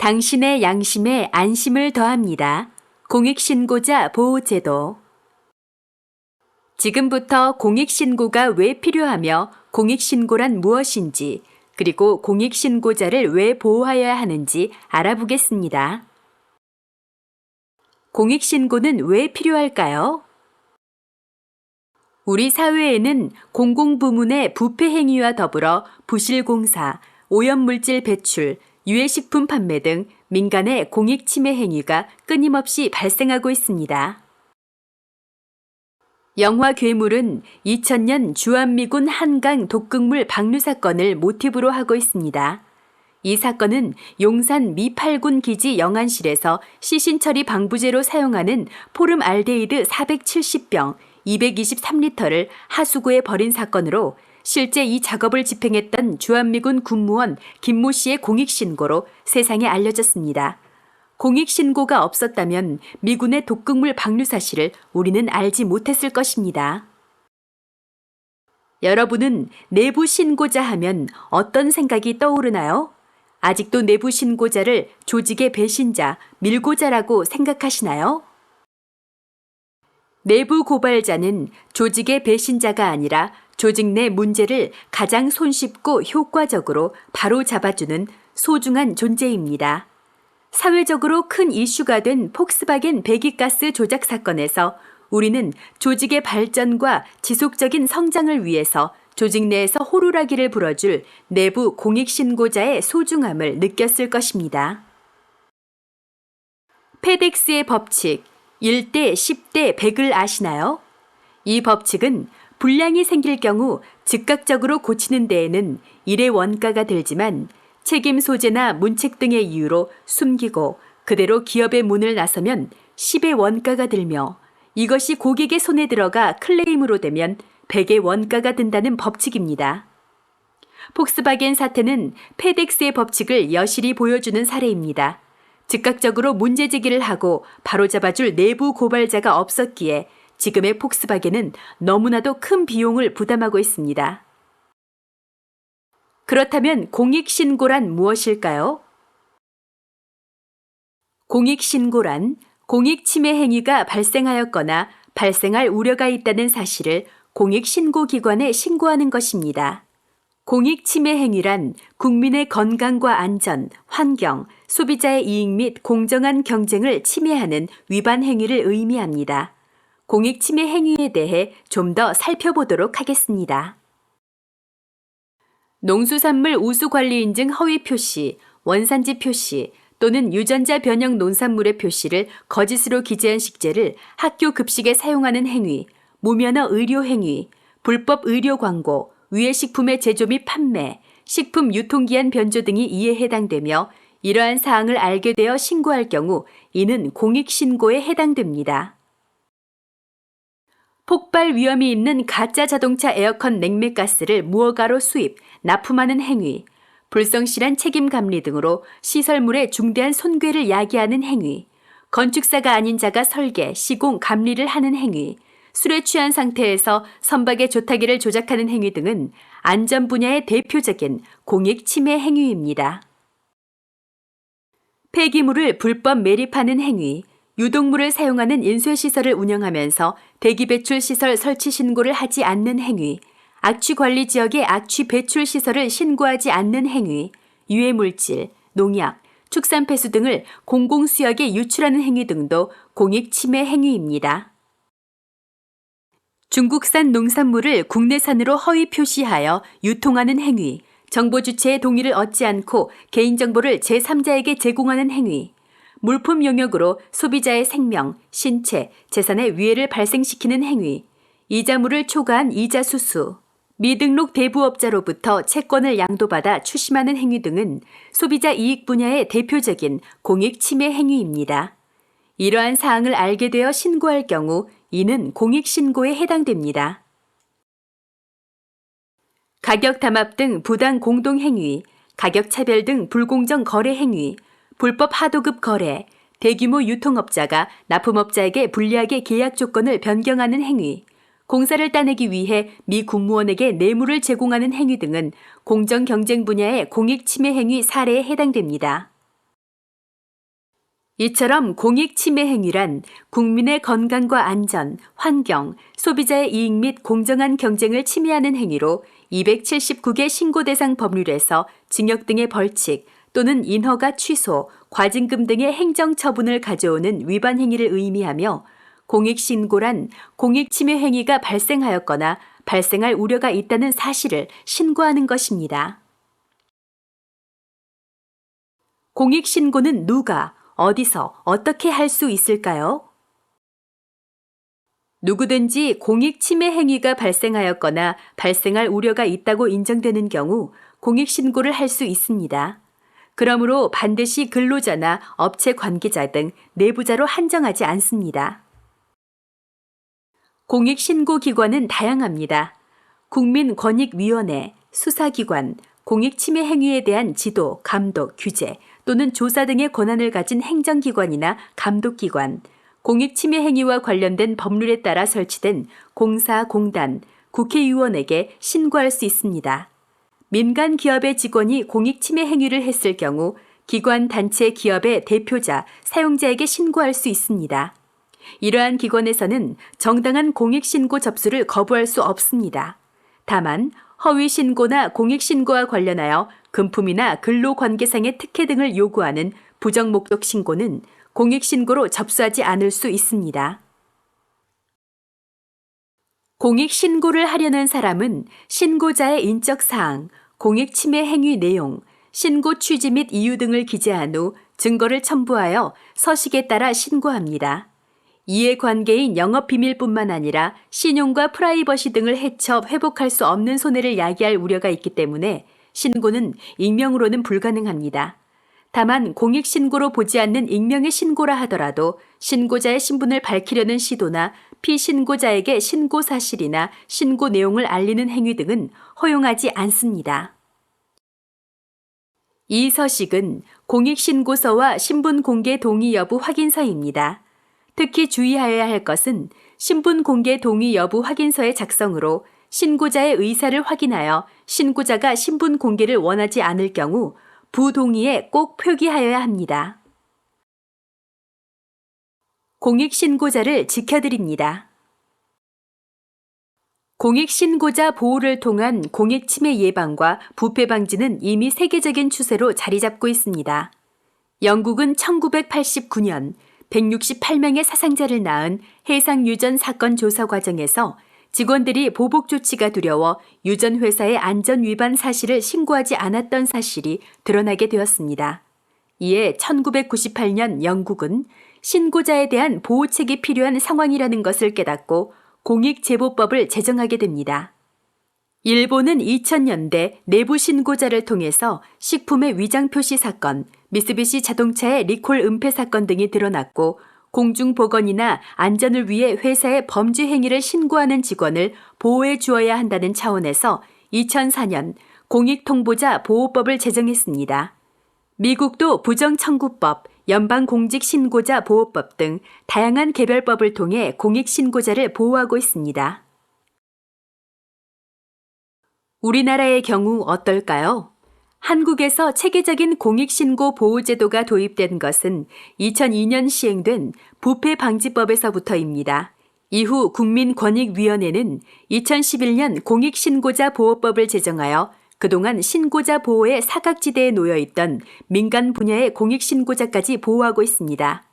당신의 양심에 안심을 더합니다. 공익신고자 보호제도. 지금부터 공익신고가 왜 필요하며 공익신고란 무엇인지, 그리고 공익신고자를 왜 보호하여야 하는지 알아보겠습니다. 공익신고는 왜 필요할까요? 우리 사회에는 공공부문의 부패 행위와 더불어 부실공사, 오염물질 배출, 유해식품 판매 등 민간의 공익침해 행위가 끊임없이 발생하고 있습니다. 영화 괴물은 2000년 주한미군 한강 독극물 방류 사건을 모티브로 하고 있습니다. 이 사건은 용산 미 8군 기지 영안실에서 시신 처리 방부제로 사용하는 포름알데히드 470병 223리터를 하수구에 버린 사건으로 실제 이 작업을 집행했던 주한미군 군무원 김모 씨의 공익신고로 세상에 알려졌습니다. 공익신고가 없었다면 미군의 독극물 방류 사실을 우리는 알지 못했을 것입니다. 여러분은 내부 신고자 하면 어떤 생각이 떠오르나요? 아직도 내부 신고자를 조직의 배신자, 밀고자라고 생각하시나요? 내부 고발자는 조직의 배신자가 아니라 조직 내 문제를 가장 손쉽고 효과적으로 바로 잡아주는 소중한 존재입니다. 사회적으로 큰 이슈가 된 폭스바겐 배기가스 조작 사건에서 우리는 조직의 발전과 지속적인 성장을 위해서 조직 내에서 호루라기를 불어줄 내부 공익신고자의 소중함을 느꼈을 것입니다. 페덱스의 법칙 1대 10대 100을 아시나요? 이 법칙은 불량이 생길 경우 즉각적으로 고치는 데에는 1의 원가가 들지만 책임 소재나 문책 등의 이유로 숨기고 그대로 기업의 문을 나서면 10의 원가가 들며 이것이 고객의 손에 들어가 클레임으로 되면 100의 원가가 든다는 법칙입니다. 폭스바겐 사태는 페덱스의 법칙을 여실히 보여주는 사례입니다. 즉각적으로 문제 제기를 하고 바로잡아줄 내부 고발자가 없었기에 지금의 폭스바겐은 너무나도 큰 비용을 부담하고 있습니다. 그렇다면 공익신고란 무엇일까요? 공익신고란 공익침해 행위가 발생하였거나 발생할 우려가 있다는 사실을 공익신고기관에 신고하는 것입니다. 공익침해 행위란 국민의 건강과 안전, 환경, 소비자의 이익 및 공정한 경쟁을 침해하는 위반 행위를 의미합니다. 공익침해 행위에 대해 좀 더 살펴보도록 하겠습니다. 농수산물 우수관리 인증 허위 표시, 원산지 표시 또는 유전자 변형 농산물의 표시를 거짓으로 기재한 식재를 학교 급식에 사용하는 행위, 무면허 의료 행위, 불법 의료 광고, 유해식품의 제조 및 판매, 식품 유통기한 변조 등이 이에 해당되며 이러한 사항을 알게 되어 신고할 경우 이는 공익신고에 해당됩니다. 폭발 위험이 있는 가짜 자동차 에어컨 냉매가스를 무허가로 수입, 납품하는 행위, 불성실한 책임 감리 등으로 시설물의 중대한 손괴를 야기하는 행위, 건축사가 아닌 자가 설계, 시공, 감리를 하는 행위, 술에 취한 상태에서 선박의 조타기를 조작하는 행위 등은 안전 분야의 대표적인 공익 침해 행위입니다. 폐기물을 불법 매립하는 행위, 유독물을 사용하는 인쇄시설을 운영하면서 대기배출시설 설치 신고를 하지 않는 행위, 악취관리 지역의 악취 배출 시설을 신고하지 않는 행위, 유해물질, 농약, 축산폐수 등을 공공수역에 유출하는 행위 등도 공익침해 행위입니다. 중국산 농산물을 국내산으로 허위 표시하여 유통하는 행위, 정보 주체의 동의를 얻지 않고 개인정보를 제3자에게 제공하는 행위, 물품 용역으로 소비자의 생명, 신체, 재산에 위해를 발생시키는 행위, 이자물을 초과한 이자 수수, 미등록 대부업자로부터 채권을 양도받아 추심하는 행위 등은 소비자 이익 분야의 대표적인 공익 침해 행위입니다. 이러한 사항을 알게 되어 신고할 경우 이는 공익 신고에 해당됩니다. 가격 담합 등 부당 공동 행위, 가격 차별 등 불공정 거래 행위, 불법 하도급 거래, 대규모 유통업자가 납품업자에게 불리하게 계약 조건을 변경하는 행위, 공사를 따내기 위해 미 군무원에게 뇌물을 제공하는 행위 등은 공정경쟁 분야의 공익침해 행위 사례에 해당됩니다. 이처럼 공익 침해 행위란 국민의 건강과 안전, 환경, 소비자의 이익 및 공정한 경쟁을 침해하는 행위로 279개 신고 대상 법률에서 징역 등의 벌칙 또는 인허가 취소, 과징금 등의 행정 처분을 가져오는 위반 행위를 의미하며 공익 신고란 공익 침해 행위가 발생하였거나 발생할 우려가 있다는 사실을 신고하는 것입니다. 공익 신고는 누가, 어디서, 어떻게 할 수 있을까요? 누구든지 공익 침해 행위가 발생하였거나 발생할 우려가 있다고 인정되는 경우 공익 신고를 할 수 있습니다. 그러므로 반드시 근로자나 업체 관계자 등 내부자로 한정하지 않습니다. 공익 신고 기관은 다양합니다. 국민권익위원회, 수사기관, 공익 침해 행위에 대한 지도, 감독, 규제 또는 조사 등의 권한을 가진 행정기관이나 감독기관, 공익 침해 행위와 관련된 법률에 따라 설치된 공사, 공단, 국회의원에게 신고할 수 있습니다. 민간 기업의 직원이 공익 침해 행위를 했을 경우 기관, 단체, 기업의 대표자, 사용자에게 신고할 수 있습니다. 이러한 기관에서는 정당한 공익 신고 접수를 거부할 수 없습니다. 다만 허위 신고나 공익 신고와 관련하여 금품이나 근로관계상의 특혜 등을 요구하는 부정 목적 신고는 공익 신고로 접수하지 않을 수 있습니다. 공익 신고를 하려는 사람은 신고자의 인적 사항, 공익 침해 행위 내용, 신고 취지 및 이유 등을 기재한 후 증거를 첨부하여 서식에 따라 신고합니다. 이해관계인 영업비밀뿐만 아니라 신용과 프라이버시 등을 해쳐 회복할 수 없는 손해를 야기할 우려가 있기 때문에 신고는 익명으로는 불가능합니다. 다만 공익신고로 보지 않는 익명의 신고라 하더라도 신고자의 신분을 밝히려는 시도나 피신고자에게 신고 사실이나 신고 내용을 알리는 행위 등은 허용하지 않습니다. 이 서식은 공익신고서와 신분공개 동의 여부 확인서입니다. 특히 주의하여야 할 것은 신분공개 동의 여부 확인서의 작성으로 신고자의 의사를 확인하여 신고자가 신분공개를 원하지 않을 경우 부동의에 꼭 표기하여야 합니다. 공익신고자를 지켜드립니다. 공익신고자 보호를 통한 공익침해 예방과 부패 방지는 이미 세계적인 추세로 자리 잡고 있습니다. 영국은 1989년 168명의 사상자를 낳은 해상유전 사건 조사 과정에서 직원들이 보복 조치가 두려워 유전 회사의 안전 위반 사실을 신고하지 않았던 사실이 드러나게 되었습니다. 이에 1998년 영국은 신고자에 대한 보호책이 필요한 상황이라는 것을 깨닫고 공익제보법을 제정하게 됩니다. 일본은 2000년대 내부 신고자를 통해서 식품의 위장 표시 사건, 미쓰비시 자동차의 리콜 은폐 사건 등이 드러났고 공중보건이나 안전을 위해 회사의 범죄 행위를 신고하는 직원을 보호해 주어야 한다는 차원에서 2004년 공익통보자 보호법을 제정했습니다. 미국도 부정청구법, 연방공직신고자 보호법 등 다양한 개별법을 통해 공익신고자를 보호하고 있습니다. 우리나라의 경우 어떨까요? 한국에서 체계적인 공익신고 보호제도가 도입된 것은 2002년 시행된 부패방지법에서부터입니다. 이후 국민권익위원회는 2011년 공익신고자 보호법을 제정하여 그동안 신고자 보호의 사각지대에 놓여있던 민간 분야의 공익신고자까지 보호하고 있습니다.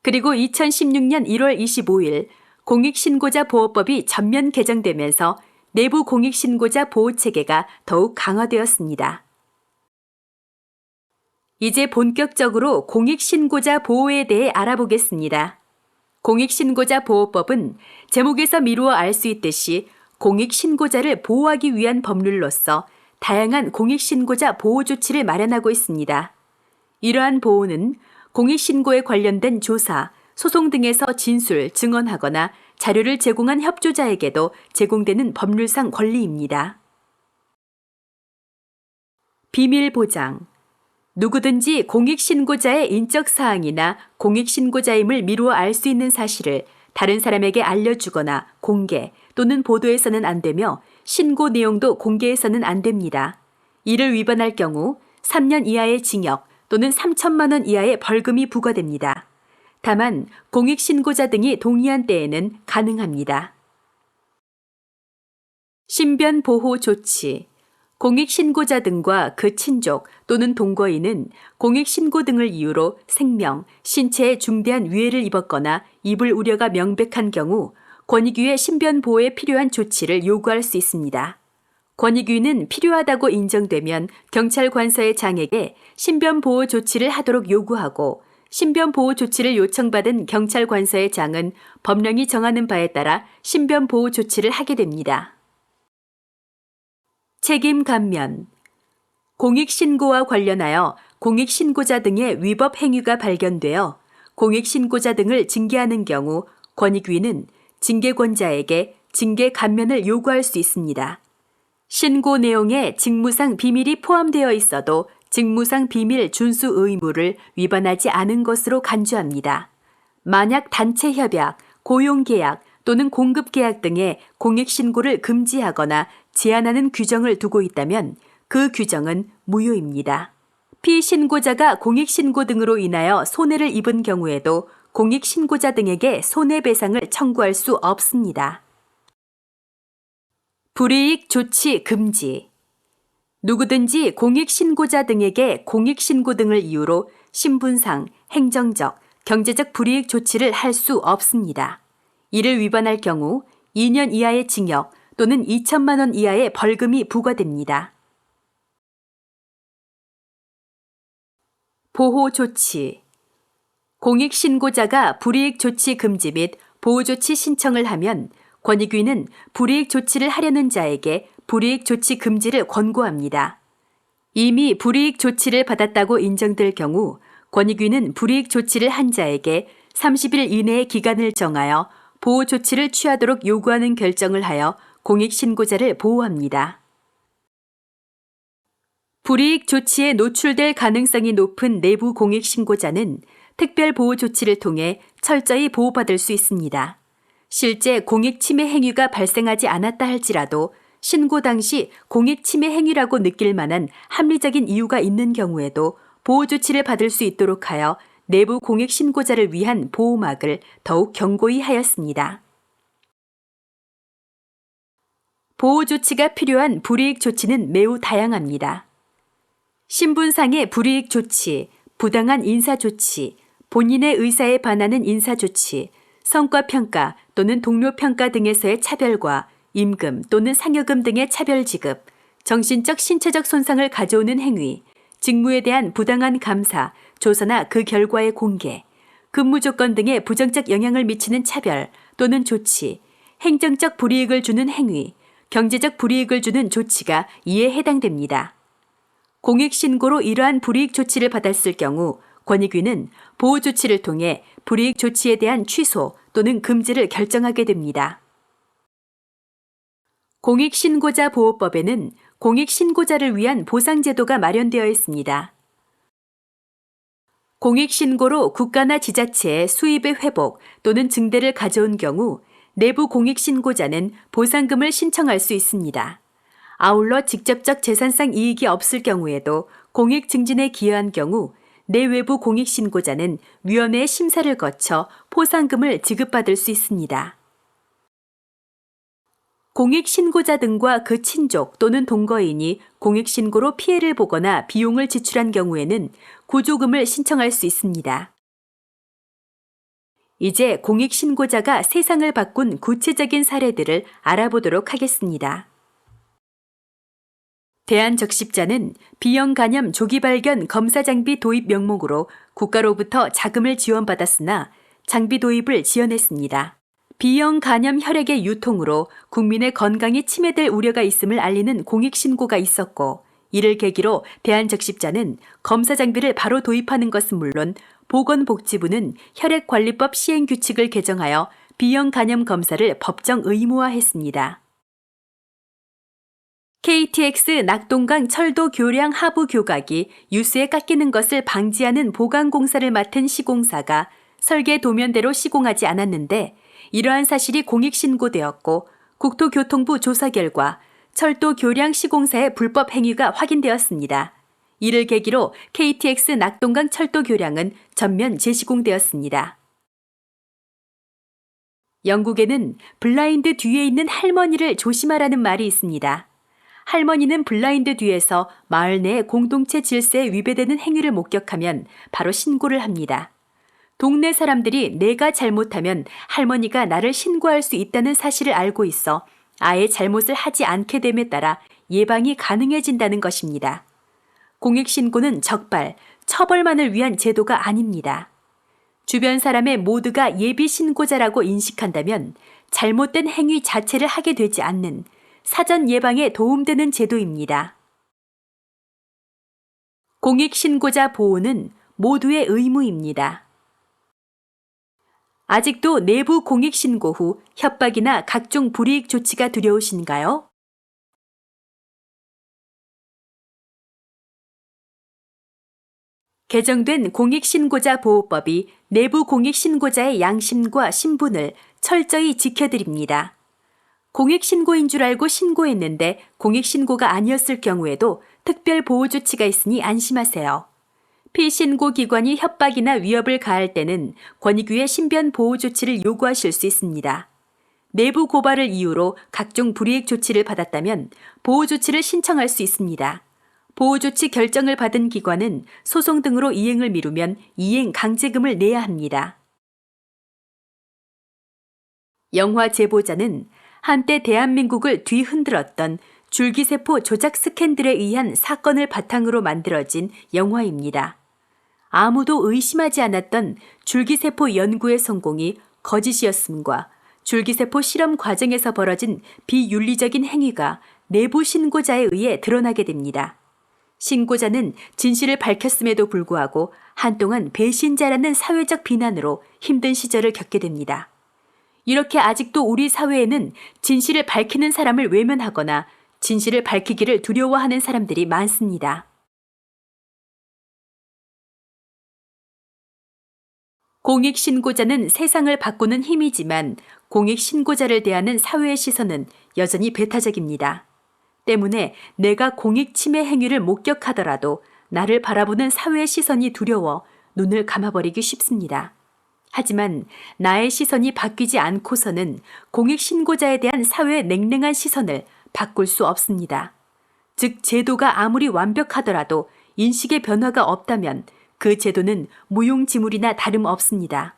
그리고 2016년 1월 25일 공익신고자 보호법이 전면 개정되면서 내부 공익신고자 보호체계가 더욱 강화되었습니다. 이제 본격적으로 공익신고자 보호에 대해 알아보겠습니다. 공익신고자 보호법은 제목에서 미루어 알 수 있듯이 공익신고자를 보호하기 위한 법률로서 다양한 공익신고자 보호 조치를 마련하고 있습니다. 이러한 보호는 공익신고에 관련된 조사, 소송 등에서 진술, 증언하거나 자료를 제공한 협조자에게도 제공되는 법률상 권리입니다. 비밀보장. 누구든지 공익신고자의 인적사항이나 공익신고자임을 미루어 알 수 있는 사실을 다른 사람에게 알려주거나 공개 또는 보도해서는 안 되며 신고 내용도 공개해서는 안 됩니다. 이를 위반할 경우 3년 이하의 징역 또는 3천만 원 이하의 벌금이 부과됩니다. 다만 공익신고자 등이 동의한 때에는 가능합니다. 신변보호 조치. 공익신고자 등과 그 친족 또는 동거인은 공익신고 등을 이유로 생명, 신체에 중대한 위해를 입었거나 입을 우려가 명백한 경우 권익위의 신변보호에 필요한 조치를 요구할 수 있습니다. 권익위는 필요하다고 인정되면 경찰관서의 장에게 신변보호 조치를 하도록 요구하고 신변보호 조치를 요청받은 경찰관서의 장은 법령이 정하는 바에 따라 신변보호 조치를 하게 됩니다. 책임 감면. 공익신고와 관련하여 공익신고자 등의 위법 행위가 발견되어 공익신고자 등을 징계하는 경우 권익위는 징계권자에게 징계 감면을 요구할 수 있습니다. 신고 내용에 직무상 비밀이 포함되어 있어도 직무상 비밀 준수 의무를 위반하지 않은 것으로 간주합니다. 만약 단체 협약, 고용계약 또는 공급계약 등의 공익신고를 금지하거나 제한하는 규정을 두고 있다면 그 규정은 무효입니다. 피신고자가 공익신고 등으로 인하여 손해를 입은 경우에도 공익신고자 등에게 손해배상을 청구할 수 없습니다. 불이익 조치 금지. 누구든지 공익신고자 등에게 공익신고 등을 이유로 신분상, 행정적, 경제적 불이익 조치를 할 수 없습니다. 이를 위반할 경우 2년 이하의 징역 또는 2천만 원 이하의 벌금이 부과됩니다. 보호 조치. 공익신고자가 불이익 조치 금지 및 보호 조치 신청을 하면 권익위는 불이익 조치를 하려는 자에게 불이익 조치 금지를 권고합니다. 이미 불이익 조치를 받았다고 인정될 경우 권익위는 불이익 조치를 한 자에게 30일 이내의 기간을 정하여 보호 조치를 취하도록 요구하는 결정을 하여 공익신고자를 보호합니다. 불이익 조치에 노출될 가능성이 높은 내부 공익신고자는 특별보호 조치를 통해 철저히 보호받을 수 있습니다. 실제 공익침해 행위가 발생하지 않았다 할지라도 신고 당시 공익침해 행위라고 느낄 만한 합리적인 이유가 있는 경우에도 보호 조치를 받을 수 있도록 하여 내부 공익신고자를 위한 보호막을 더욱 견고히 하였습니다. 보호 조치가 필요한 불이익 조치는 매우 다양합니다. 신분상의 불이익 조치, 부당한 인사 조치, 본인의 의사에 반하는 인사 조치, 성과평가 또는 동료평가 등에서의 차별과 임금 또는 상여금 등의 차별 지급, 정신적 신체적 손상을 가져오는 행위, 직무에 대한 부당한 감사, 조사나 그 결과의 공개, 근무 조건 등에 부정적 영향을 미치는 차별 또는 조치, 행정적 불이익을 주는 행위, 경제적 불이익을 주는 조치가 이에 해당됩니다. 공익신고로 이러한 불이익 조치를 받았을 경우 권익위는 보호 조치를 통해 불이익 조치에 대한 취소 또는 금지를 결정하게 됩니다. 공익신고자 보호법에는 공익신고자를 위한 보상제도가 마련되어 있습니다. 공익신고로 국가나 지자체의 수입의 회복 또는 증대를 가져온 경우 내부 공익신고자는 보상금을 신청할 수 있습니다. 아울러 직접적 재산상 이익이 없을 경우에도 공익 증진에 기여한 경우 내외부 공익신고자는 위원회의 심사를 거쳐 포상금을 지급받을 수 있습니다. 공익신고자 등과 그 친족 또는 동거인이 공익신고로 피해를 보거나 비용을 지출한 경우에는 구조금을 신청할 수 있습니다. 이제 공익신고자가 세상을 바꾼 구체적인 사례들을 알아보도록 하겠습니다. 대한적십자는 비형간염 조기발견 검사장비 도입 명목으로 국가로부터 자금을 지원받았으나 장비 도입을 지연했습니다. 비형간염 혈액의 유통으로 국민의 건강이 침해될 우려가 있음을 알리는 공익신고가 있었고 이를 계기로 대한적십자는 검사 장비를 바로 도입하는 것은 물론 보건복지부는 혈액관리법 시행규칙을 개정하여 비형간염 검사를 법정 의무화했습니다. KTX 낙동강 철도 교량 하부 교각이 유수에 깎이는 것을 방지하는 보강공사를 맡은 시공사가 설계 도면대로 시공하지 않았는데 이러한 사실이 공익신고되었고 국토교통부 조사 결과 철도 교량 시공사의 불법 행위가 확인되었습니다. 이를 계기로 KTX 낙동강 철도 교량은 전면 재시공되었습니다. 영국에는 블라인드 뒤에 있는 할머니를 조심하라는 말이 있습니다. 할머니는 블라인드 뒤에서 마을 내 공동체 질서에 위배되는 행위를 목격하면 바로 신고를 합니다. 동네 사람들이 내가 잘못하면 할머니가 나를 신고할 수 있다는 사실을 알고 있어 아예 잘못을 하지 않게 됨에 따라 예방이 가능해진다는 것입니다. 공익신고는 적발, 처벌만을 위한 제도가 아닙니다. 주변 사람의 모두가 예비신고자라고 인식한다면 잘못된 행위 자체를 하게 되지 않는 사전 예방에 도움되는 제도입니다. 공익신고자 보호는 모두의 의무입니다. 아직도 내부 공익신고 후 협박이나 각종 불이익 조치가 두려우신가요? 개정된 공익신고자 보호법이 내부 공익신고자의 양심과 신분을 철저히 지켜드립니다. 공익신고인 줄 알고 신고했는데 공익신고가 아니었을 경우에도 특별 보호 조치가 있으니 안심하세요. 피신고 기관이 협박이나 위협을 가할 때는 권익위의 신변 보호 조치를 요구하실 수 있습니다. 내부 고발을 이유로 각종 불이익 조치를 받았다면 보호 조치를 신청할 수 있습니다. 보호조치 결정을 받은 기관은 소송 등으로 이행을 미루면 이행 강제금을 내야 합니다. 영화 제보자는 한때 대한민국을 뒤흔들었던 줄기세포 조작 스캔들에 의한 사건을 바탕으로 만들어진 영화입니다. 아무도 의심하지 않았던 줄기세포 연구의 성공이 거짓이었음과 줄기세포 실험 과정에서 벌어진 비윤리적인 행위가 내부 신고자에 의해 드러나게 됩니다. 신고자는 진실을 밝혔음에도 불구하고 한동안 배신자라는 사회적 비난으로 힘든 시절을 겪게 됩니다. 이렇게 아직도 우리 사회에는 진실을 밝히는 사람을 외면하거나 진실을 밝히기를 두려워하는 사람들이 많습니다. 공익신고자는 세상을 바꾸는 힘이지만 공익신고자를 대하는 사회의 시선은 여전히 배타적입니다. 때문에 내가 공익침해 행위를 목격하더라도 나를 바라보는 사회의 시선이 두려워 눈을 감아버리기 쉽습니다. 하지만 나의 시선이 바뀌지 않고서는 공익신고자에 대한 사회의 냉랭한 시선을 바꿀 수 없습니다. 즉 제도가 아무리 완벽하더라도 인식의 변화가 없다면 그 제도는 무용지물이나 다름없습니다.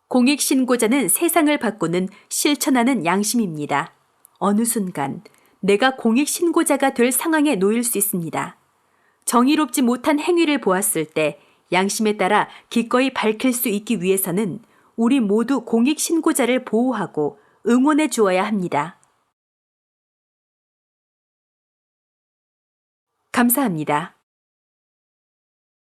공익신고자는 세상을 바꾸는 실천하는 양심입니다. 어느 순간 내가 공익신고자가 될 상황에 놓일 수 있습니다. 정의롭지 못한 행위를 보았을 때 양심에 따라 기꺼이 밝힐 수 있기 위해서는 우리 모두 공익신고자를 보호하고 응원해 주어야 합니다. 감사합니다.